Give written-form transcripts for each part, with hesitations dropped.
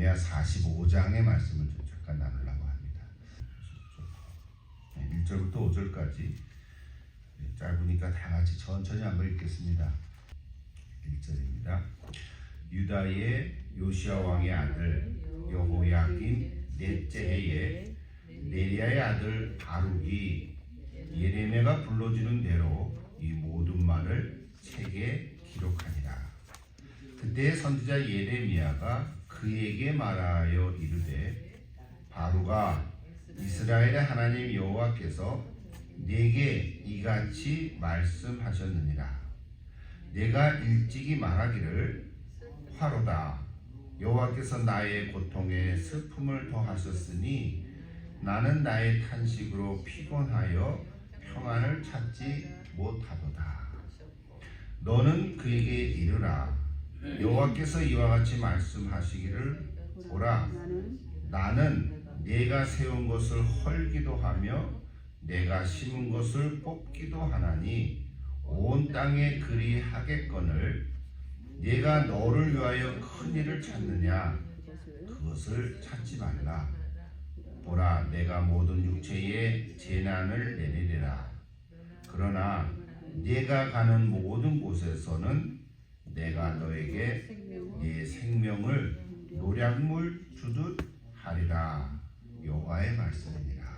예레미야 45장의 말씀을 좀 잠깐 나누려고 합니다. 1절부터 5절까지 짧으니까 다 같이 천천히 한번 읽겠습니다. 1절입니다. 유다의 요시야 왕의 아들 여호야김 넷째 해에 네리야의 아들 바룩이 예레미야가 불러주는 대로 이 모든 말을 책에 기록하니라. 그때 선지자 예레미야가 그에게 말하여 이르되 바룩아 이스라엘의 하나님 여호와께서 내게 이같이 말씀하셨느니라. 내가 일찍이 말하기를 화로다 여호와께서 나의 고통에 슬픔을 더하셨으니 나는 나의 탄식으로 피곤하여 평안을 찾지 못하도다. 너는 그에게 이르라. 여호와께서 이와 같이 말씀하시기를 보라 나는 내가 세운 것을 헐기도 하며 내가 심은 것을 뽑기도 하나니 온 땅에 그리 하겠거늘 내가 너를 위하여 큰 일을 찾느냐 그것을 찾지 말라. 보라 내가 모든 육체에 재난을 내리리라. 그러나 네가 가는 모든 곳에서는 내가 너에게 네 생명을 노략물 주듯 하리라. 여호와의 말씀이니라.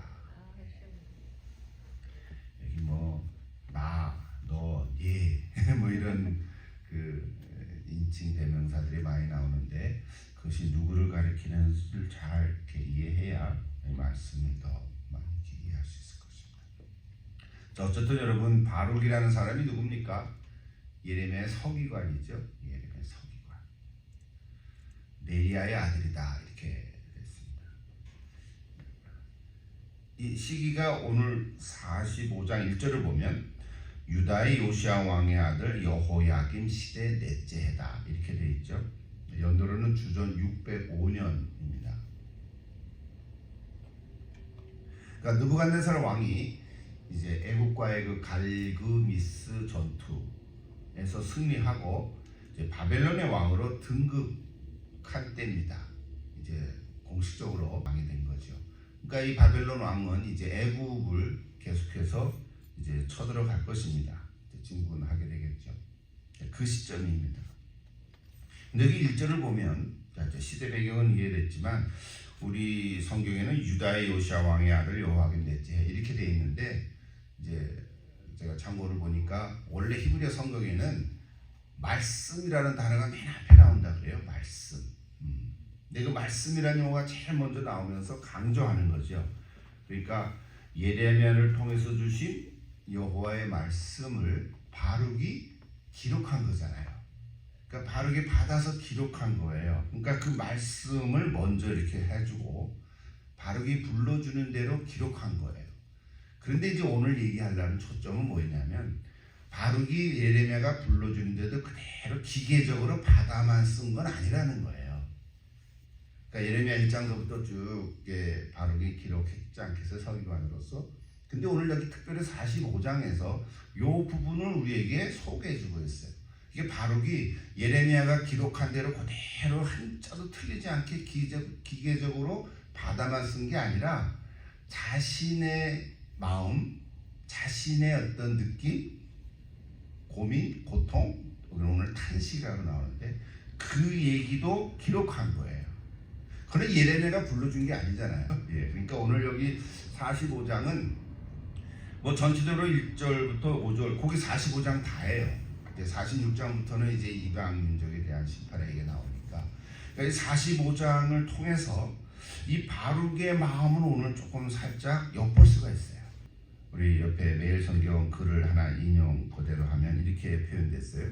여기 나, 너, 네 이런 그 인칭 대명사들이 많이 나오는데 그것이 누구를 가리키는지를 잘 이렇게 이해해야 이 말씀을 더 많이 이해할 수 있을 것입니다. 자, 어쨌든 여러분 바룩이라는 사람이 누굽니까? 예레미야의 서기관이죠. 예레미야의 서기관. 네리야의 아들이다 이렇게 됐습니다. 이 시기가 오늘 45장 1절을 보면 유다의 요시야 왕의 아들 여호야김 시대 넷째 해다 이렇게 되어 있죠. 연도로는 주전 605년입니다. 그러니까 느부갓네살 왕이 이제 애국과의 그 갈그미스 전투에서 승리하고 이제 바벨론의 왕으로 등극한 때입니다. 이제 공식적으로 왕이 된 거죠. 그러니까 이 바벨론 왕은 이제 애국을 계속해서 이제 쳐들어갈 것입니다. 진군하게 되겠죠. 그 시점입니다. 근데 여기 1절을 보면 시대 배경은 이해됐지만 우리 성경에는 유다의 요시야 왕의 아들 여호야김 넷째 해 이렇게 되어 있는데 이제 제가 참고를 보니까 원래 히브리어 성경에는 말씀이라는 단어가 맨 앞에 나온다 그래요. 말씀. 근데 그 말씀이라는 용어가 제일 먼저 나오면서 강조하는 거죠. 그러니까 예레미야를 통해서 주신 여호와의 말씀을 바룩이 기록한 거잖아요. 그러니까 바룩이 받아서 기록한 거예요. 그러니까 그 말씀을 먼저 이렇게 해주고 바룩이 불러주는 대로 기록한 거예요. 그런데 이제 오늘 얘기하려는 초점은 뭐냐면 바룩이 예레미야가 불러주는데도 그대로 기계적으로 받아만 쓴 건 아니라는 거예요. 그러니까 예레미야 1장서부터 쭉 바룩이 기록했지 않겠어요? 서기관으로서. 근데 오늘 여기 특별히 45장에서 이 부분을 우리에게 소개해주고 있어요. 이게 바룩이 예레미야가 기록한 대로 그대로 한자도 틀리지 않게 기계적으로 받아만 쓴 게 아니라 자신의 마음, 자신의 어떤 느낌, 고민, 고통, 오늘 탄식이라고 나오는데 그 얘기도 기록한 거예요. 그런데 예레미야가 불러준 게 아니잖아요. 그러니까 오늘 여기 45장은 전체적으로 1절부터 5절, 거기 45장 다예요. 46장부터는 이제 이방 민족에 대한 심판의 얘기가 나오니까 45장을 통해서 이 바룩의 마음을 오늘 조금 살짝 엿볼 수가 있어요. 우리 옆에 매일 성경 글을 하나 인용 그대로 하면 이렇게 표현됐어요.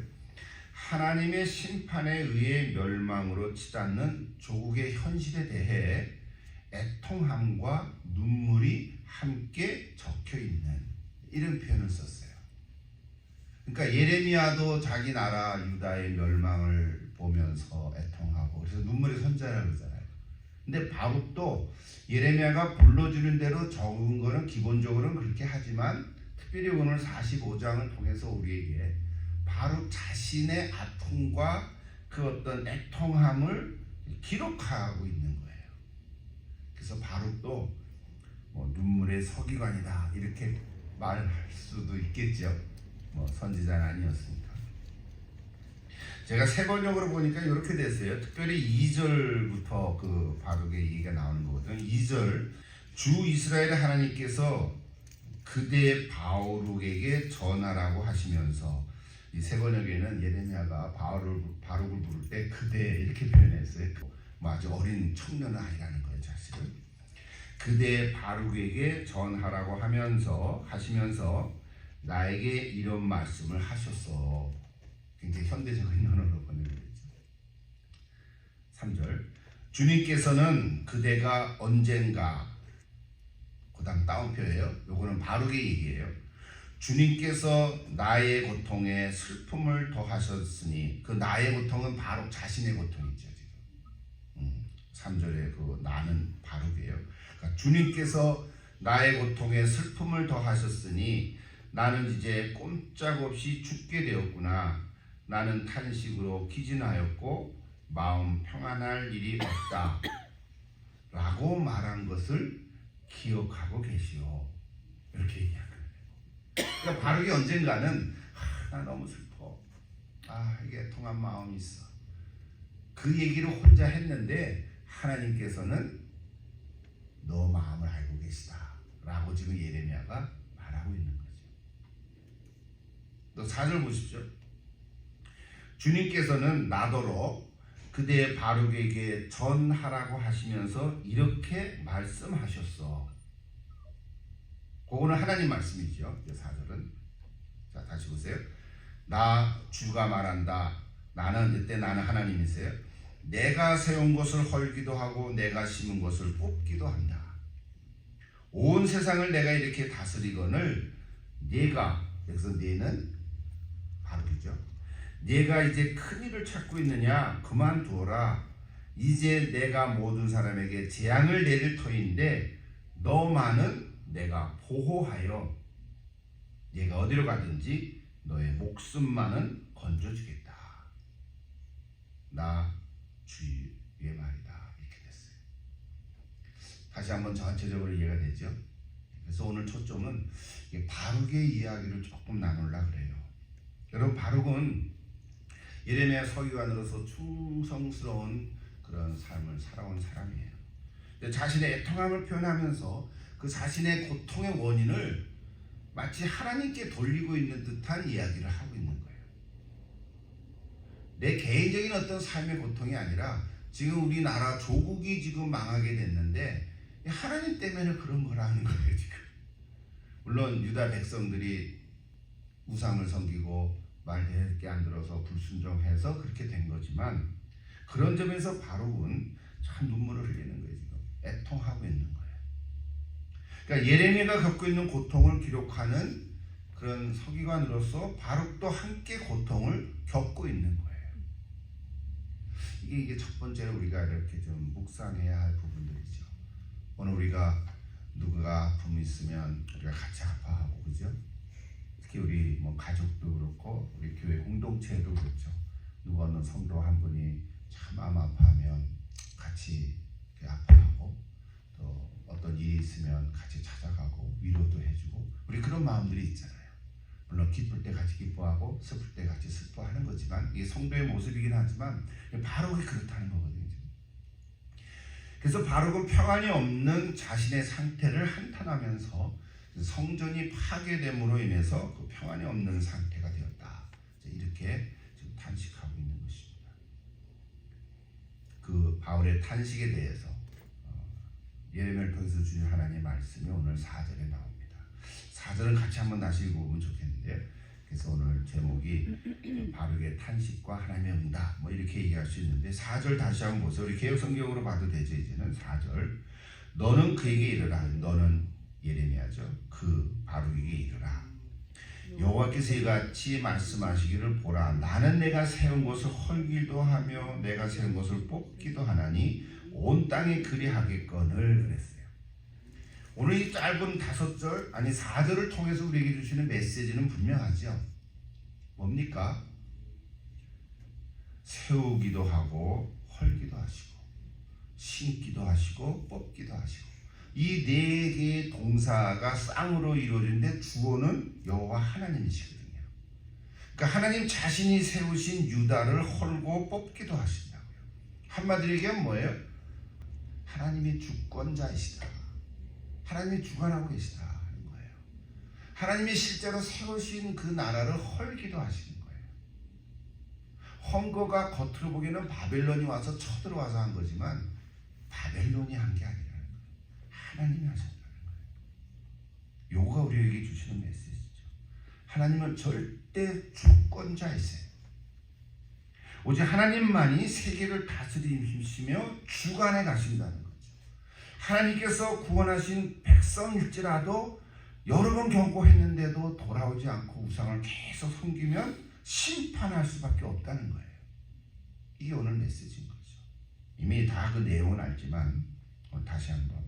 하나님의 심판에 의해 멸망으로 치닫는 조국의 현실에 대해 애통함과 눈물이 함께 적혀있는 이런 표현을 썼어요. 그러니까 예레미야도 자기 나라 유다의 멸망을 보면서 애통하고 그래서 눈물의 손자라고 그러잖아요. 근데 바룩도 예레미야가 불러주는 대로 적은 거는 기본적으로는 그렇게 하지만 특별히 오늘 45장을 통해서 우리에게 바룩 자신의 아픔과 그 어떤 애통함을 기록하고 있는 거예요. 그래서 바룩도 뭐 눈물의 서기관이다 이렇게 말할 수도 있겠죠. 뭐 선지자는 아니었으니까. 제가 세 번역으로 보니까 이렇게 됐어요. 특별히 2절부터 그 바룩의 얘기가 나오는 거거든요. 2절 주 이스라엘 하나님께서 그대 바룩에게 전하라고 하시면서, 이 세 번역에는 예레미야가 바룩을 부를 때 그대 이렇게 표현했어요. 뭐 아주 어린 청년은 아니라는 거예요, 사실은. 그대 바룩에게 전하라고 하시면서 나에게 이런 말씀을 하셨어. 굉장히 현대적인 언어로 번역을 했죠. 3절 주님께서는 그대가 언젠가, 그 다음 따옴표예요. 요거는 바룩의 얘기예요. 주님께서 나의 고통에 슬픔을 더하셨으니, 그 나의 고통은 바룩 자신의 고통이죠. 지금 3절에 그 나는 바룩이에요. 그러니까 주님께서 나의 고통에 슬픔을 더하셨으니 나는 이제 꼼짝없이 죽게 되었구나. 나는 탄식으로 기진하였고 마음 평안할 일이 없다 라고 말한 것을 기억하고 계시오. 이렇게 얘기하는 거예요. 그러니까 바룩이 언젠가는 나 너무 슬퍼, 이게 애통한 마음이 있어, 그 얘기를 혼자 했는데 하나님께서는 너 마음을 알고 계시다 라고 지금 예레미야가 말하고 있는 거죠. 또 4절 보십시오. 주님께서는 나더러 그대의 바룩에게 전하라고 하시면서 이렇게 말씀하셨어. 그거는 하나님 말씀이죠. 4절은. 자, 다시 보세요. 나 주가 말한다. 이때 나는 하나님이세요. 내가 세운 것을 헐기도 하고 내가 심은 것을 뽑기도 한다. 온 세상을 내가 이렇게 다스리거늘 네가, 여기서 네는 바룩이죠. 네가 이제 큰 일을 찾고 있느냐? 그만두어라. 이제 내가 모든 사람에게 재앙을 내릴 터인데 너만은 내가 보호하여 네가 어디로 가든지 너의 목숨만은 건져주겠다. 나 주의 말이다. 이렇게 됐어요. 다시 한번 전체적으로 이해가 되죠? 그래서 오늘 초점은 바룩의 이야기를 조금 나누려고 그래요. 여러분, 바룩은 예레미야 서기관으로서 충성스러운 그런 삶을 살아온 사람이에요. 자신의 애통함을 표현하면서 그 자신의 고통의 원인을 마치 하나님께 돌리고 있는 듯한 이야기를 하고 있는 거예요. 내 개인적인 어떤 삶의 고통이 아니라 지금 우리나라 조국이 지금 망하게 됐는데 하나님 때문에 그런 거라는 거예요, 지금. 물론 유다 백성들이 우상을 섬기고 말밖에 안 들어서 불순종해서 그렇게 된 거지만, 그런 점에서 바룩은 참 눈물을 흘리는 거예요. 지금 애통하고 있는 거예요. 그러니까 예레미야가 겪고 있는 고통을 기록하는 그런 서기관으로서 바룩도 함께 고통을 겪고 있는 거예요. 이게 첫 번째로 우리가 이렇게 좀 묵상해야 할 부분들이죠. 오늘 우리가 누가 아픔이 있으면 우리가 같이 아파하고, 그죠? 특히 우리 뭐 가족도 그렇고 우리 교회 공동체도 그렇죠. 누가 어느 성도 한 분이 참 마음 아파하면 같이 아파하고, 또 어떤 일이 있으면 같이 찾아가고 위로도 해주고, 우리 그런 마음들이 있잖아요. 물론 기쁠 때 같이 기뻐하고 슬플 때 같이 슬퍼하는 거지만, 이게 성도의 모습이긴 하지만 바룩이 그렇다는 거거든요. 그래서 바룩은 평안이 없는 자신의 상태를 한탄하면서 성전이 파괴됨으로 인해서 그 평안이 없는 상태가 되었다, 이렇게 지금 탄식하고 있는 것입니다. 그 바울의 탄식에 대해서 예레미야를 통해서 주신 하나님의 말씀이 오늘 4절에 나옵니다. 4절은 같이 한번 다시 읽어보면 좋겠는데, 그래서 오늘 제목이 바룩의 탄식과 하나님의 응답, 뭐 이렇게 얘기할 수 있는데, 4절 다시 한번 보세요. 우리 개역 성경으로 봐도 되죠. 이제는 4절. 너는 그에게 이르라. 너는 예레미야죠. 그 바룩에게 이르라. 여호와께서 이같이 말씀하시기를, 보라, 나는 내가 세운 것을 헐기도 하며 내가 세운 것을 뽑기도 하나니 온 땅에 그리하겠거늘 그랬어요. 오늘 이 짧은 5절, 아니 4절을 통해서 우리에게 주시는 메시지는 분명하죠. 뭡니까? 세우기도 하고 헐기도 하시고. 심기도 하시고 뽑기도 하시고, 이 네 개의 동사가 쌍으로 이루어지는데 주어는 여호와 하나님이시거든요. 그러니까 하나님 자신이 세우신 유다를 헐고 뽑기도 하신다고요. 한마디로 얘기하면 뭐예요? 하나님이 주권자이시다. 하나님이 주관하고 계시다 하는 거예요. 하나님이 실제로 세우신 그 나라를 헐기도 하시는 거예요. 헌 거가 겉으로 보기에는 바벨론이 와서 쳐들어와서 한 거지만 바벨론이 한 게 아니라는 거예요. 하나님이 하셨다는 거예요. 요가 우리에게 주시는 메시지죠. 하나님은 절대 주권자이세요. 오직 하나님만이 세계를 다스리시며 주관해 가신다는 거죠. 하나님께서 구원하신 백성일지라도 여러 번 경고했는데도 돌아오지 않고 우상을 계속 섬기면 심판할 수밖에 없다는 거예요. 이게 오늘 메시지인 거죠. 이미 다 그 내용은 알지만 다시 한번.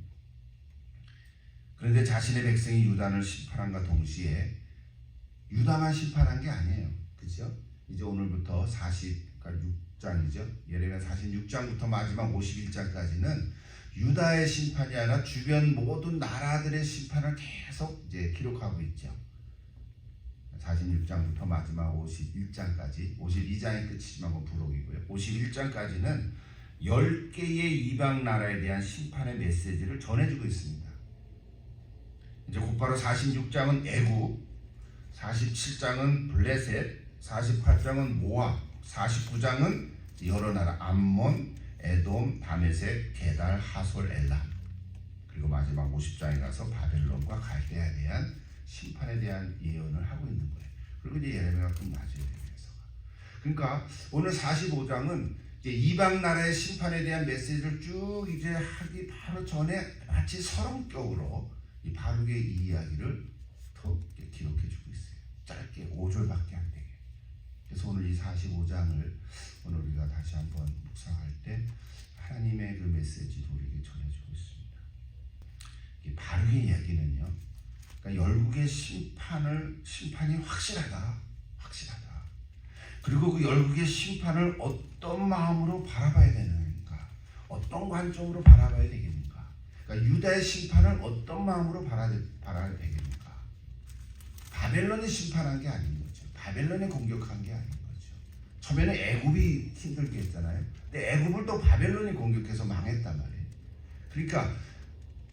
그런데 자신의 백성이 유다를 심판함과 동시에 유다만 심판한 게 아니에요. 그렇죠? 이제 오늘부터 46장이죠. 예레미야 46장부터 마지막 51장까지는 유다의 심판이 아니라 주변 모든 나라들의 심판을 계속 이제 기록하고 있죠. 46장부터 마지막 51장까지, 52장이 끝이지만 부록이고요. 51장까지는 10개의 이방 나라에 대한 심판의 메시지를 전해주고 있습니다. 이제 곧바로 46장은 애굽, 47장은 블레셋, 48장은 모압, 49장은 여러 나라 암몬, 에돔, 다메섹, 게달, 하솔, 엘람, 그리고 마지막 50장에 가서 바벨론과 갈대아에 대한 심판에 대한 예언을 하고 있는 거예요. 그리고 이제 예레미야가 끝나죠. 그러니까 오늘 45장은 이제 이방 나라의 심판에 대한 메시지를 쭉 이제 하기 바로 전에 마치 서론격으로 이 바룩의 이 이야기를 더 기록해주고 있어요. 짧게 5절밖에 안 되게. 그래서 오늘 이 45장을 오늘 우리가 다시 한번 묵상할 때 하나님의 그 메시지를 우리에게 전해주고 있습니다. 이 바룩의 이야기는요, 그러니까 열국의 심판이 확실하다. 그리고 그 열국의 심판을 어떤 마음으로 바라봐야 되는가, 어떤 관점으로 바라봐야 되겠는가. 그러니까 유다의 심판을 어떤 마음으로 바라야 되겠는가. 바벨론이 심판한 게 아닌 거죠. 바벨론이 공격한 게 아닌 거죠. 처음에는 애굽이 힘들게 했잖아요. 근데 애굽을 또 바벨론이 공격해서 망했단 말이에요. 그러니까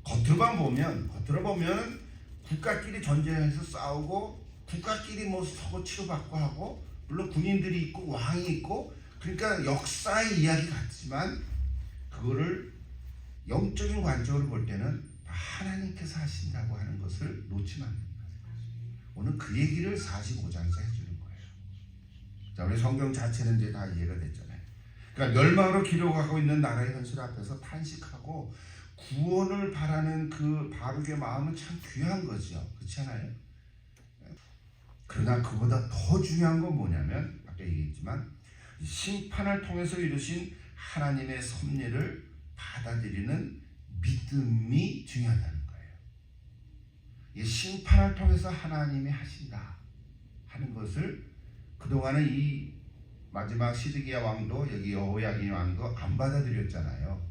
겉으로만 보면 국가끼리 전쟁해서 싸우고 국가끼리 뭐 서고 치료받고 하고, 물론 군인들이 있고 왕이 있고, 그러니까 역사의 이야기 같지만 그거를 영적인 관점으로 볼 때는 하나님께서 하신다고 하는 것을 놓치면 안 됩니다. 오늘 그 얘기를 45장에서 해주는 거예요. 자, 우리 성경 자체는 이제 다 이해가 됐잖아요. 그러니까 멸망으로 기록하고 있는 나라의 현실 앞에서 탄식하고 구원을 바라는 그 바룩의 마음은 참 귀한 거죠. 그렇지 않아요? 그러나 그보다 더 중요한 건 뭐냐면, 아까 얘기했지만 심판을 통해서 이루신 하나님의 섭리를 받아들이는 믿음이 중요하다는 거예요. 이 심판을 통해서 하나님이 하신다 하는 것을 그동안은 이 마지막 시드기야 왕도 여기 여호야긴 왕도 안 받아들였잖아요.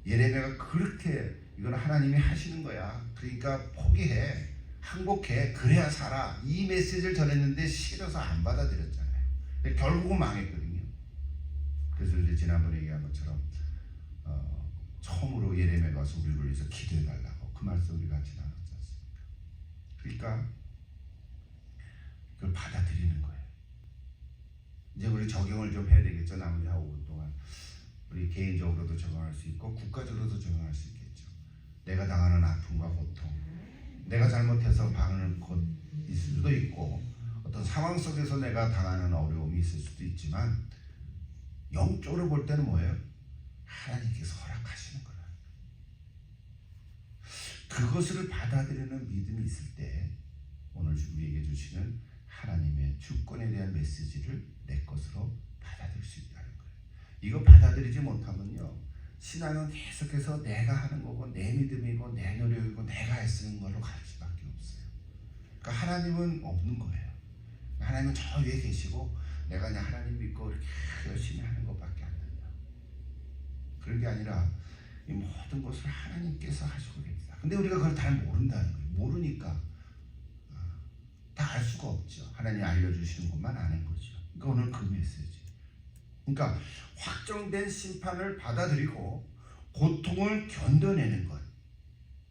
예레미야가 그렇게 이건 하나님이 하시는 거야, 그러니까 포기해, 항복해, 그래야 살아, 이 메시지를 전했는데 싫어서 안 받아들였잖아요. 결국은 망했거든요. 그래서 이제 지난번에 얘기한 것처럼 처음으로 예레미야가 와서 우리를 위해서 기도해달라고 그 말씀 우리 같이 나눴지 않습니까? 그러니까 그걸 받아들이는 거예요. 이제 우리 적용을 좀 해야 되겠죠. 나머지 한 5분 동안 우리 개인적으로도 적용할 수 있고 국가적으로도 적용할 수 있겠죠. 내가 당하는 아픔과 고통, 내가 잘못해서 당하는 것 있을 수도 있고, 어떤 상황 속에서 내가 당하는 어려움이 있을 수도 있지만, 영적으로 볼 때는 뭐예요? 하나님께서 허락하시는 거라. 그것을 받아들이는 믿음이 있을 때 오늘 우리에게 주시는 하나님의 주권에 대한 메시지를 내 것으로 받아들일 수 있다는 거예요. 이거 받아들이지 못하면요, 신앙은 계속해서 내가 하는 거고 내 믿음이고 내 노력이고 내가 애쓰는 걸로 갈 수밖에 없어요. 그러니까 하나님은 없는 거예요. 하나님은 저 위에 계시고 내가 그냥 하나님 믿고 이렇게 열심히 하는 것밖에 안 된다. 그런 게 아니라 이 모든 것을 하나님께서 하시고 계십니다. 근데 우리가 그걸 잘 모른다는 거예요. 모르니까 다 알 수가 없죠. 하나님이 알려주시는 것만 아는 거죠. 그러니까 오늘 그 메시지. 그러니까 확정된 심판을 받아들이고 고통을 견뎌내는 것.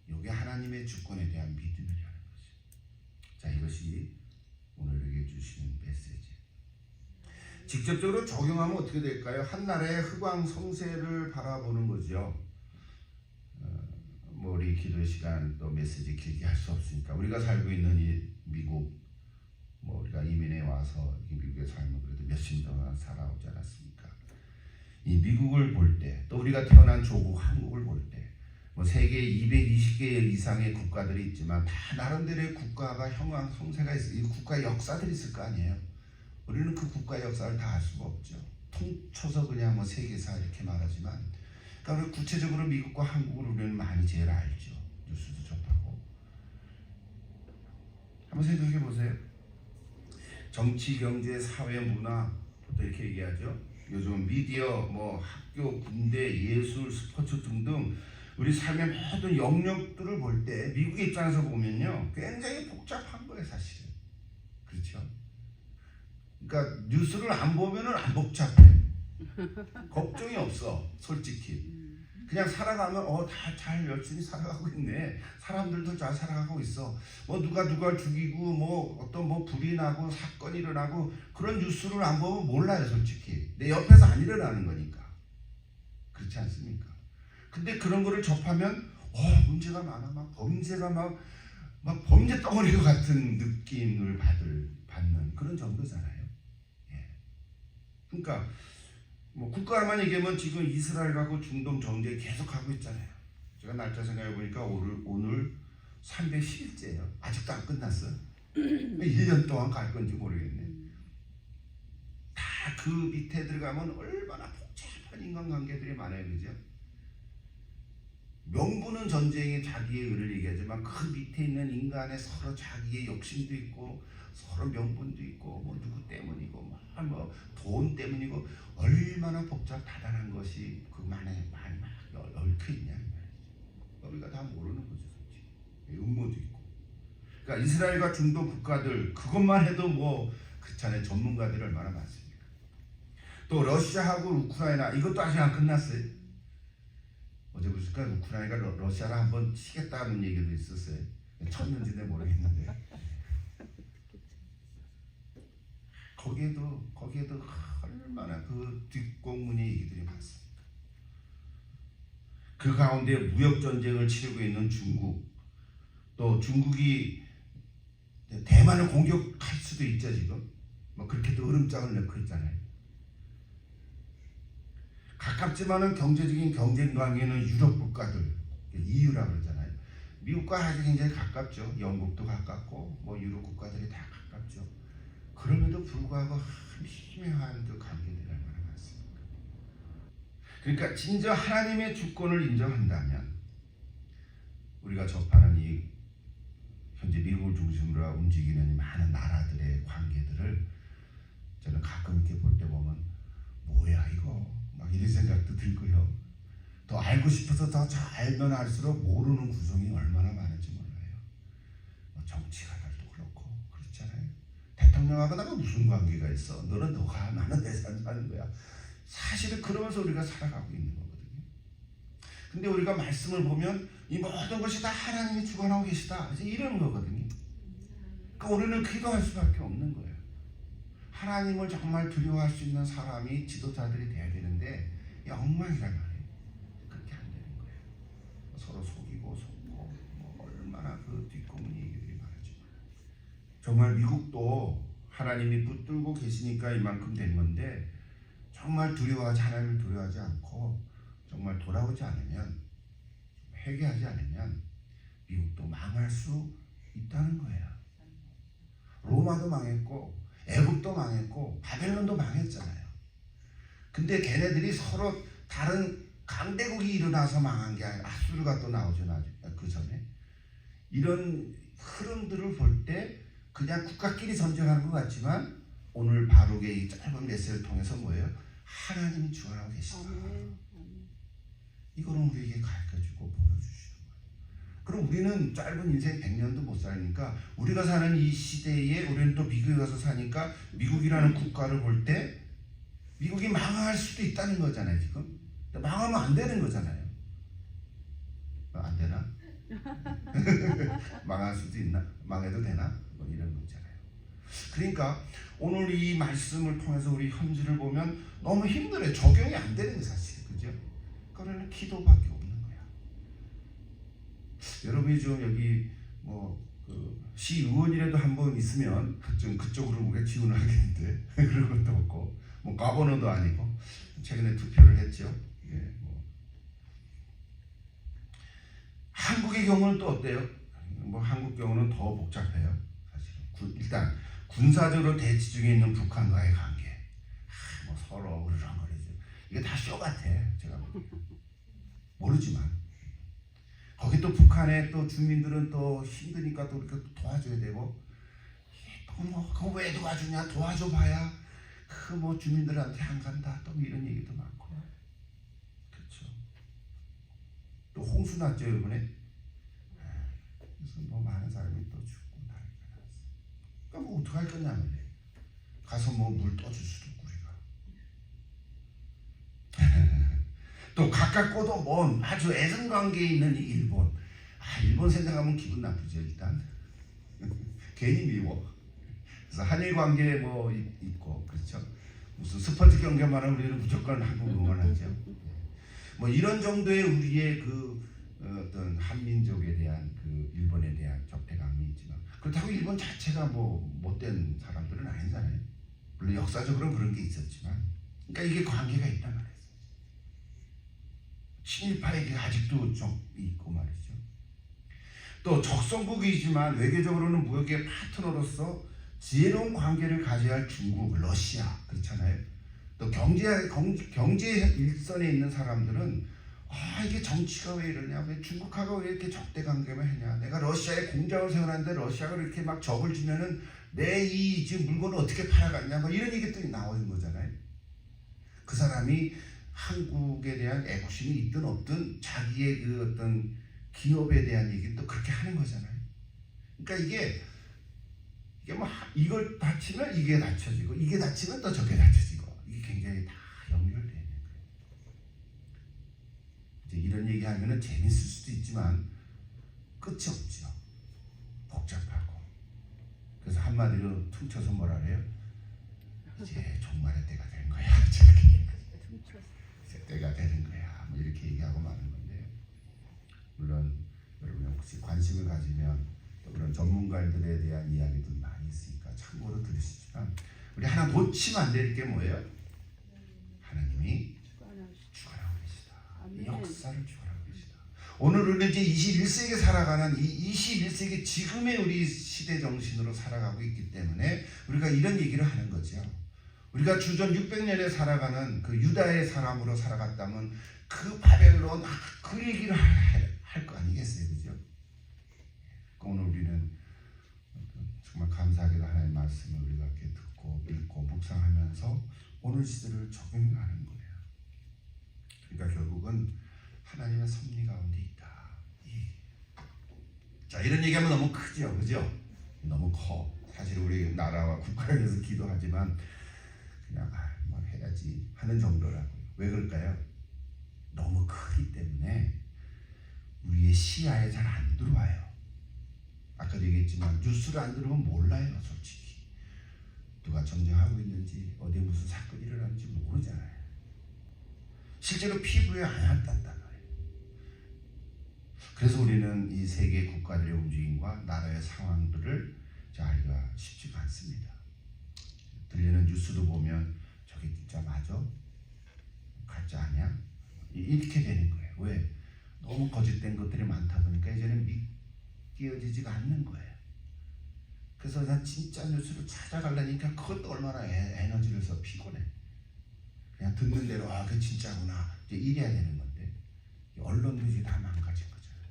이게 하나님의 주권에 대한 믿음이라는 거죠. 자, 이것이 오늘 우리에게 주시는 메시지. 직접적으로 적용하면 어떻게 될까요? 한 나라의 흑왕 성세를 바라보는 거죠. 뭐 우리 기도 시간 또 메시지 길게 할 수 없으니까 우리가 살고 있는 이 미국, 뭐 우리가 이민해 와서 미국에 살면 그래도 몇십 년 동안 살아오지 않았습니까? 이 미국을 볼 때, 또 우리가 태어난 조국 한국을 볼 때, 뭐 세계 220개 이상의 국가들이 있지만 다 나름대로의 국가가 형황 성세가 있어요. 이 국가의 역사들이 있을 거 아니에요. 우리는 그 국가의 역사를 다 알 수가 없죠. 통쳐서 그냥 뭐 세계사 이렇게 말하지만, 그러니까 구체적으로 미국과 한국을 우리는 많이 제일 알죠. 뉴스도 접하고. 한번 생각해 보세요. 정치, 경제, 사회, 문화 또 이렇게 얘기하죠. 요즘 미디어, 뭐 학교, 군대, 예술, 스포츠 등등 우리 삶의 모든 영역들을 볼 때 미국의 입장에서 보면요, 굉장히 복잡한 거예요, 사실은. 그렇죠? 그러니까 뉴스를 안 보면은 안 복잡해. 걱정이 없어, 솔직히. 그냥 살아가면 다 잘 열심히 살아가고 있네. 사람들도 잘 살아가고 있어. 뭐 누가 죽이고 뭐 어떤 뭐 불이 나고 사건이 일어나고 그런 뉴스를 안 보면 몰라요, 솔직히. 내 옆에서 안 일어나는 거니까. 그렇지 않습니까? 근데 그런 거를 접하면 문제가 많아. 막 범죄가 막 범죄 덩어리 같은 느낌을 받는 그런 정도잖아요. 예. 그러니까 뭐 국가만 얘기하면 지금 이스라엘하고 중동 전쟁 계속하고 있잖아요. 제가 날짜 생각해 보니까 오늘 310일째예요. 아직도 안 끝났어요. 1년 동안 갈 건지 모르겠네. 다 그 밑에 들어가면 얼마나 복잡한 인간관계들이 많아요. 그죠? 명분은 전쟁에 자기의 의를 얘기하지만 그 밑에 있는 인간의 서로 자기의 욕심도 있고 서로 명분도 있고 뭐 누구 때문이고 뭐 돈 때문이고 얼마나 복잡 다단한 것이 그 만에 얽혀 있냐. 우리가 다 모르는 거죠. 솔직히. 음모도 있고. 그러니까 이스라엘과 중동 국가들 그것만 해도 뭐 그렇잖아요. 전문가들이 얼마나 많습니까? 또 러시아하고 우크라이나 이것도 아직 안 끝났어요. 어제 보니까 우크라이나가 러시아를 한번 치겠다는 얘기도 있었어요. 쳤는지는 모르겠는데 거기에도 얼마나 그 뒷공문의 얘기들이 많습니다. 그 가운데 무역 전쟁을 치르고 있는 중국, 또 중국이 대만을 공격할 수도 있죠. 지금 뭐 그렇게도 으름장을 넣고 있잖아요. 가깝지만은 경제적인 경쟁 관계는 유럽 국가들, EU라고 그러잖아요. 미국과 아주 굉장히 가깝죠. 영국도 가깝고 뭐 유럽 국가들이 다 가깝죠. 그럼에도 불구하고 미묘한 그 관계들이 얼마나 많습니까? 그러니까 진짜 하나님의 주권을 인정한다면 우리가 접하는 이 현재 미국을 중심으로 움직이는 이 많은 나라들의 관계들을 저는 가끔 이렇게 볼 때 보면 뭐야 이거 막 이런 생각도 들고요. 더 알고 싶어서 더 잘 알면 알수록 모르는 구성이 얼마나 많은지 몰라요. 뭐 정치가들도 그렇고 그렇잖아요. 대통령하고 나가 무슨 관계가 있어? 너는 너가 나는 내 삶 사는 거야. 사실은 그러면서 우리가 살아가고 있는 거거든요. 근데 우리가 말씀을 보면 이 모든 것이 다 하나님이 주관하고 계시다. 이런 거거든요. 그러니까 우리는 기도할 수밖에 없는 거예요. 하나님을 정말 두려워할 수 있는 사람이 지도자들이 돼야 되는데 엉망이란 말이에요. 그렇게 안 되는 거예요. 서로 속이고 속고 뭐 얼마나 그 뒷공문 얘기들이 많았지만 정말 미국도 하나님이 붙들고 계시니까 이만큼 된 건데 정말 하나님을 두려워하지 않고 정말 돌아오지 않으면 회개하지 않으면 미국도 망할 수 있다는 거예요. 로마도 망했고 애국도 망했고 바벨론도 망했잖아요. 근데 걔네들이 서로 다른 강대국이 일어나서 망한 게 아니라 아수르가 또 나오죠. 그 전에 이런 흐름들을 볼 때 그냥 국가끼리 전쟁하는 것 같지만 오늘 바룩의 이 짧은 메시지를 통해서 뭐예요? 하나님이 주관하고 계시다. 그럼 우리는 짧은 인생 100년도 못 사니까 우리가 사는 이 시대에 우리는 또 미국에 가서 사니까 미국이라는 국가를 볼 때 미국이 망할 수도 있다는 거잖아요. 지금 망하면 안 되는 거잖아요. 안 되나? 망할 수도 있나? 망해도 되나? 뭐 이런 거 있잖아요. 그러니까 오늘 이 말씀을 통해서 우리 현지를 보면 너무 힘들어요. 적용이 안 되는 거 사실, 그죠? 그러면 기도밖에 없는 거야. 여러분이 좀 여기 뭐그 시의원이라도 한번 있으면 좀 그쪽으로 우리가 지원을 하겠는데 그런 것도 없고 뭐 가버너도 아니고 최근에 투표를 했죠. 예, 뭐. 한국의 경우는 또 어때요? 뭐 한국 경우는 더 복잡해요. 사실 일단 군사적으로 대치 중에 있는 북한과의 관계, 뭐 서로 으르렁거리죠. 이게 다 쇼 같아. 제가 모르지만 거기 또 북한의 또 주민들은 또 힘드니까 또 이렇게 도와줘야 되고 또 뭐 그거 왜 도와주냐 도와줘봐야 그 뭐 주민들한테 안 간다 또 이런 얘기도 많고 그렇죠. 또 홍수 났죠 이번에. 그래서 뭐 많은 사람이 또 죽고 난리가 났어. 그러니까 뭐 어떡할 거냐 말이에요. 가서 뭐 물 떠줄 수도 없고 우리가. 또 가깝고도 먼 아주 애정 관계에 있는 이 일본. 일본 생각하면 기분 나쁘죠 일단. 괜히 미워. 그래서 한일 관계에 뭐 있고 그렇죠. 무슨 스포츠 경기만 하면 우리는 무조건 한국 응원하죠. 뭐 이런 정도의 우리의 그 어떤 한민족에 대한 그 일본에 대한 적대감이 있지만 그렇다고 일본 자체가 뭐 못된 사람들은 아니잖아요. 물론 역사적으로는 그런 게 있었지만 그러니까 이게 관계가 있단 말이에요. 친일파에게 아직도 좀 있고 말이죠. 또 적성국이지만 외교적으로는 무역의 파트너로서 지혜로운 관계를 가져야 할 중국, 러시아 그렇잖아요. 또 경제 일선에 있는 사람들은 이게 정치가 왜 이러냐, 왜 중국하고 왜 이렇게 적대 관계만 했냐, 내가 러시아에 공장을 세워놨는데 러시아가 이렇게 막 적을 주면은 내 이 지금 물건을 어떻게 팔아갔냐, 뭐 이런 얘기들이 나오는 거잖아요. 그 사람이 한국에 대한 애국심이 있든 없든 자기의 그 어떤 기업에 대한 얘기를 또 그렇게 하는 거잖아요. 그러니까 이게 뭐 이걸 다치면 이게 다쳐지고 이게 다치면 또 저게 다쳐지고 이게 굉장히 다 연결되어 있는 거예요. 이제 이런 얘기하면은 재밌을 수도 있지만 끝이 없죠. 복잡하고. 그래서 한마디로 퉁쳐서 뭐라 그래요? 이제 종말의 때가 된 거야. 때가 되는 거야. 뭐 이렇게 얘기하고 마는 건데, 물론 여러분 혹시 관심을 가지면 또 그런 전문가들에 대한 이야기도 많이 있으니까 참고로 들으시지만 우리 하나 놓치면 안 될 게 뭐예요? 하나님이 주관하고 계시다. 이 역사를 주관하고 계시다. 오늘 우리는 이제 21세기에 살아가는 이 21세기 지금의 우리 시대 정신으로 살아가고 있기 때문에 우리가 이런 얘기를 하는 거죠. 우리가 주전 600년에 살아가는 그 유다의 사람으로 살아갔다면 그 바벨론 그 얘기를 할 거 아니겠어요, 그죠? 오늘 우리는 정말 감사하게도 하나님의 말씀을 우리가 이렇게 듣고 읽고 묵상하면서 오늘 시대를 적용하는 거예요. 그러니까 결국은 하나님의 섭리 가운데 있다. 자, 이런 얘기하면 너무 크죠, 그죠? 너무 커. 사실 우리 나라와 국가를 위해서 기도하지만 그냥 뭐 해야지 하는 정도라고요. 왜 그럴까요? 너무 크기 때문에 우리의 시야에 잘 안 들어와요. 아까도 얘기했지만 뉴스를 안 들으면 몰라요. 솔직히 누가 전쟁하고 있는지 어디에 무슨 사건이 일어나는지 모르잖아요. 실제로 피부에 안 왔단 말이에요. 그래서 우리는 이 세계 국가들의 움직임과 나라의 상황들을 알기가 쉽지가 않습니다. 들리는 뉴스도 보면 저게 진짜 맞아? 가짜 아니야? 이렇게 되는 거예요. 왜? 너무 거짓된 것들이 많다 보니까 이제는 믿겨지지가 않는 거예요. 그래서 난 진짜 뉴스를 찾아가려니까 그것도 얼마나 에너지를 써 피곤해. 그냥 듣는 대로 그게 진짜구나 이제 이래야 되는 건데 언론도 이제 다 망가진 거잖아요.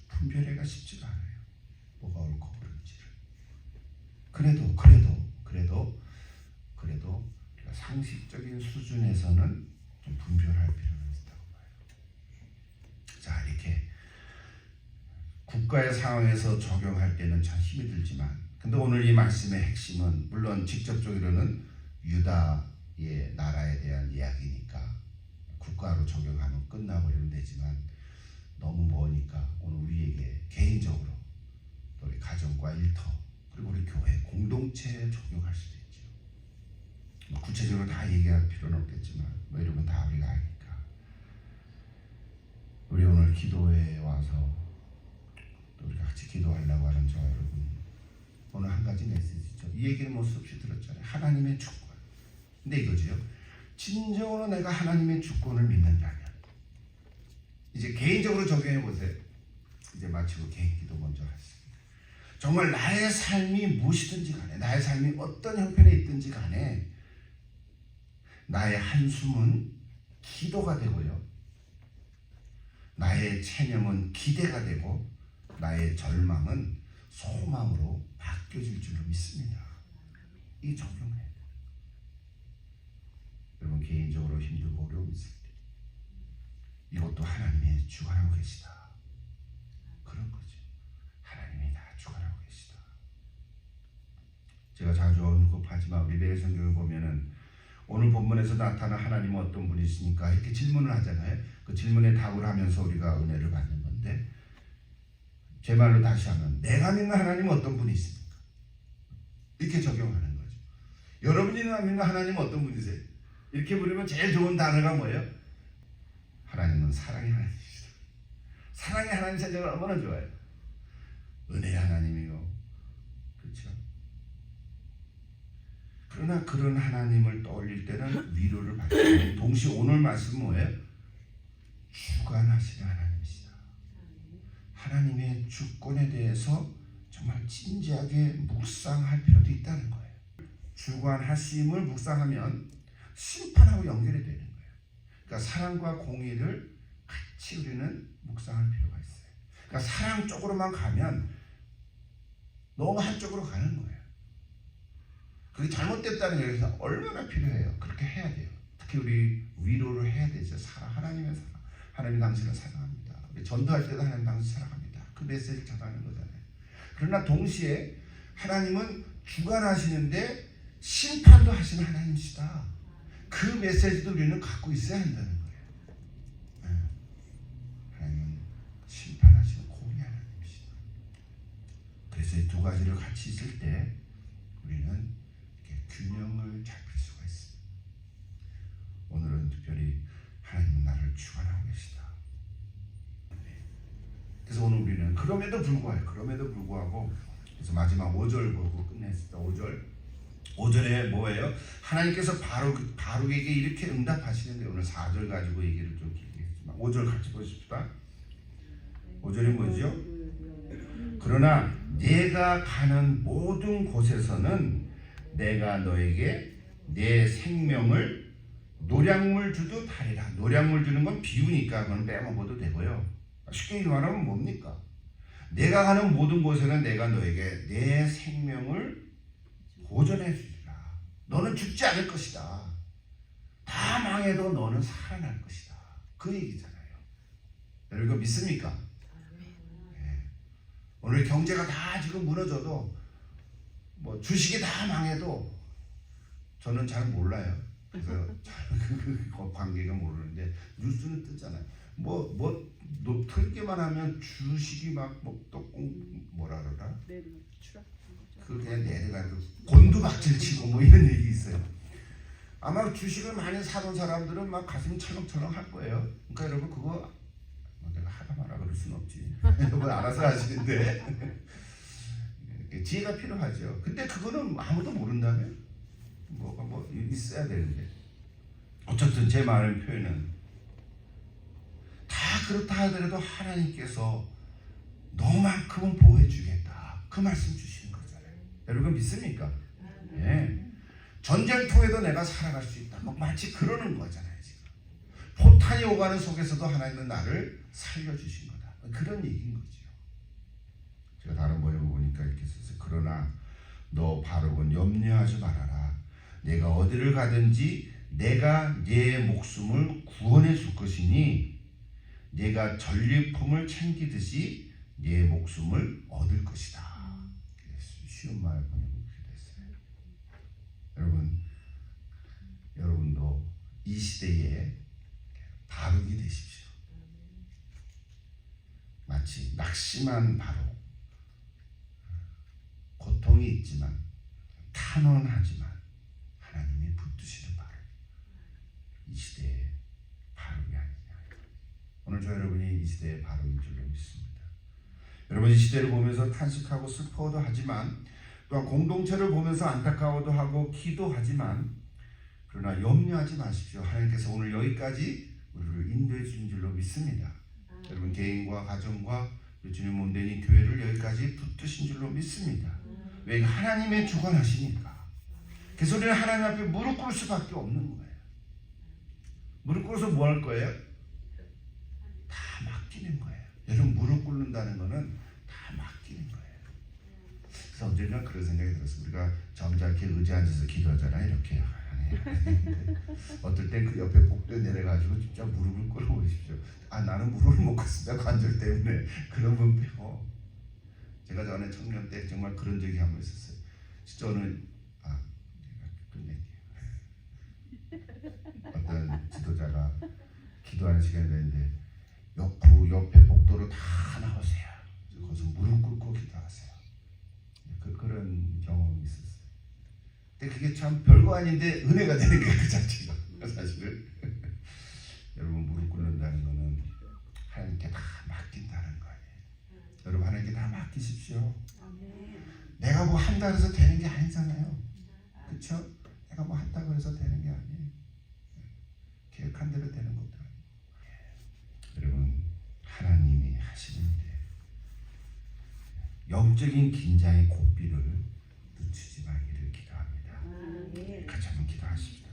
분별하기가 쉽지가 않아요. 뭐가 옳고 그른지를. 그래도 상식적인 수준에서는 좀 분별할 필요는 있다고 봐요. 자, 이렇게 국가의 상황에서 적용할 때는 참 힘이 들지만, 근데 오늘 이 말씀의 핵심은 물론 직접적으로는 유다의 나라에 대한 이야기니까 국가로 적용하면 끝나버리면 되지만, 너무 머니까 오늘 우리에게 개인적으로 또 우리 가정과 일터 그리고 우리 교회 공동체에 적용할 수도 있죠. 뭐 구체적으로 다 얘기할 필요는 없겠지만 뭐 이러면 다 우리가 아니까. 우리 오늘 기도회에 와서 또 우리가 같이 기도하려고 하는 저 여러분, 오늘 한 가지 메시지죠. 이 얘기는 뭐 수없이 들었잖아요. 하나님의 주권. 근데 이거지요. 진정으로 내가 하나님의 주권을 믿는다면, 이제 개인적으로 적용해 보세요. 이제 마치고 개인 기도 먼저 하겠습니다. 정말 나의 삶이 무엇이든지 간에, 나의 삶이 어떤 형편에 있든지 간에 나의 한숨은 기도가 되고요, 나의 체념은 기대가 되고, 나의 절망은 소망으로 바뀌어질 줄로 믿습니다. 이 적용해야 돼요. 여러분 개인적으로 힘들고 어려움이 있을 때 이것도 하나님의 주관하고 계시다, 그런 거죠. 하나님이 다 주관하고 계시다. 제가 자주 언급하지만 리베의 성경을 보면은 오늘 본문에서 나타난 하나님은 어떤 분이십니까? 이렇게 질문을 하잖아요. 그 질문에 답을 하면서 우리가 은혜를 받는 건데, 제 말로 다시 하면 내가 믿는 하나님은 어떤 분이십니까? 이렇게 적용하는 거죠. 여러분이 믿는 하나님은 어떤 분이세요? 이렇게 부르면 제일 좋은 단어가 뭐예요? 하나님은 사랑의 하나님이시다. 사랑의 하나님 생각을 얼마나 좋아해요. 은혜의 하나님이고, 그렇죠? 그러나 그런 하나님을 떠올릴 때는 위로를 받죠. 동시에 오늘 말씀은 뭐예요? 주관하시는 하나님이시다. 하나님의 주권에 대해서 정말 진지하게 묵상할 필요도 있다는 거예요. 주관하심을 묵상하면 심판하고 연결이 되는 거예요. 그러니까 사랑과 공의를 같이 우리는 묵상할 필요가 있어요. 그러니까 사랑 쪽으로만 가면 너무 한쪽으로 가는 거예요. 그게 잘못됐다는 얘기에서 얼마나 필요해요. 그렇게 해야 돼요. 특히 우리 위로를 해야 되죠. 하나님의 사랑. 하나님 당신을 사랑합니다. 우리 전도할 때도 하나님 당신 사랑합니다. 그 메시지를 전하는 거잖아요. 그러나 동시에 하나님은 주관하시는데 심판도 하시는 하나님이시다. 그 메시지도 우리는 갖고 있어야 한다는 거예요. 네. 하나님은 심판하시는 공의 하나님이시다. 그래서 이 두 가지를 같이 있을 때 우리는 이렇게 균형을 잡힐 수가 있습니다. 오늘은 특별히 하나님은 나를 주관하고 계시다. 그래서 오늘 우리는 그럼에도 불구하고 그래서 마지막 5절 보고 끝냈습니다. 5절에 뭐예요? 하나님께서 바룩에게 이렇게 응답하시는데, 오늘 4절 가지고 얘기를 좀 길겠지만 5절 같이 보십시다. 5절이 뭐죠? 그러나 내가 가는 모든 곳에서는 내가 너에게 내 생명을 노량물 주듯 하리라. 노량물 주는 건 비유니까 그건 빼먹어도 되고요. 쉽게 말하면 뭡니까? 내가 가는 모든 곳에는 내가 너에게 내 생명을 보존해 주리라. 너는 죽지 않을 것이다. 다 망해도 너는 살아날 것이다. 그 얘기잖아요. 여러분 이거 믿습니까? 네. 오늘 경제가 다 지금 무너져도, 뭐 주식이 다 망해도, 저는 잘 몰라요. 그래서 그 관계가 모르는데 뉴스는 뜨잖아요. 틀기만 하면 주식이 막 또 뭐라 그러나? 그 그냥 내려가고 곤두박질 치고 뭐 이런 얘기 있어요. 아마 주식을 많이 사던 사람들은 막 가슴이 철렁철렁 할 거예요. 그러니까 여러분 그거 내가 하다 말아 그럴 수는 없지. 여러분 알아서 하시는데 지혜가 필요하죠. 근데 그거는 아무도 모른다면 뭐 있어야 되는데, 어쨌든 제 말의 표현은 다 그렇다 하더라도 하나님께서 너만큼은 보호해 주겠다, 그 말씀 주시는 거잖아요. 여러분 믿습니까? 네. 전쟁통에도 내가 살아갈 수 있다, 뭐 마치 그러는 거잖아요. 지금 포탄이 오가는 속에서도 하나님은 나를 살려주신 거다, 그런 얘기인 거죠. 제가 다른 번역을 보니까 이렇게 써서, 그러나 너 바룩은 염려하지 말아라. 내가 어디를 가든지 내가 네 목숨을 구원해 줄 것이니, 내가 전리품을 챙기듯이 네 목숨을 얻을 것이다. 쉬운 말 번역이 그렇게 됐어요. 여러분도 이 시대에 바룩이 되십시오. 마치 낙심한 바룩, 고통이 있지만 탄원하지만 하나님이 붙드시는 바룩, 이 시대의 바룩이 아니냐. 오늘 저 여러분이 이 시대의 바룩인 줄로 믿습니다. 여러분 이 시대를 보면서 탄식하고 슬퍼도 하지만 또한 공동체를 보면서 안타까워도 하고 기도하지만 그러나 염려하지 마십시오. 하나님께서 오늘 여기까지 우리를 인도해 주신 줄로 믿습니다. 여러분 개인과 가정과 주님 몸된 교회를 여기까지 붙드신 줄로 믿습니다. 왜? 하나님의 주관하시니까. 그래서 우리는 하나님 앞에 무릎 꿇을 수밖에 없는 거예요. 무릎 꿇어서 뭐 할 거예요? 다 맡기는 거예요. 여러분 무릎 꿇는다는 거는 다 맡기는 거예요. 그래서 언젠가 그런 생각이 들었어요. 우리가 점잖게 의자 앉아서 기도하잖아요. 이렇게 어떨 땐 그 옆에 복도에 내려가지고 진짜 무릎을 꿇어보십시오. 아 나는 무릎을 못 꿇습니다. 관절 때문에. 그런 분 빼고. 제가 전에 청년 때 정말 그런 적이 한 번 있었어요. 진짜 저는 어떤 지도자가 기도하는 시간이 되는데 옆에 복도로 다 나오세요. 거기서 무릎 꿇고 기도하세요. 그런 경험이 있었어요. 근데 그게 참 별거 아닌데 은혜가 되는 게 그 자체가 사실은. 여러분 무릎 꿇는다는 거는 하나님께 다 맡긴다는 거예요. 여러분 하나님께 다 맡기십시오. 내가 뭐 한다고 해서 되는 게 아니잖아요. 그렇죠? 내가 뭐 한다고 해서 되는 게 아니에요. 계획한 대로 되는 것도 아니에요. 여러분 하나님이 하시는 일에 영적인 긴장의 고삐를 늦추지 말기를 기도합니다. 같이 한번 기도하십시오.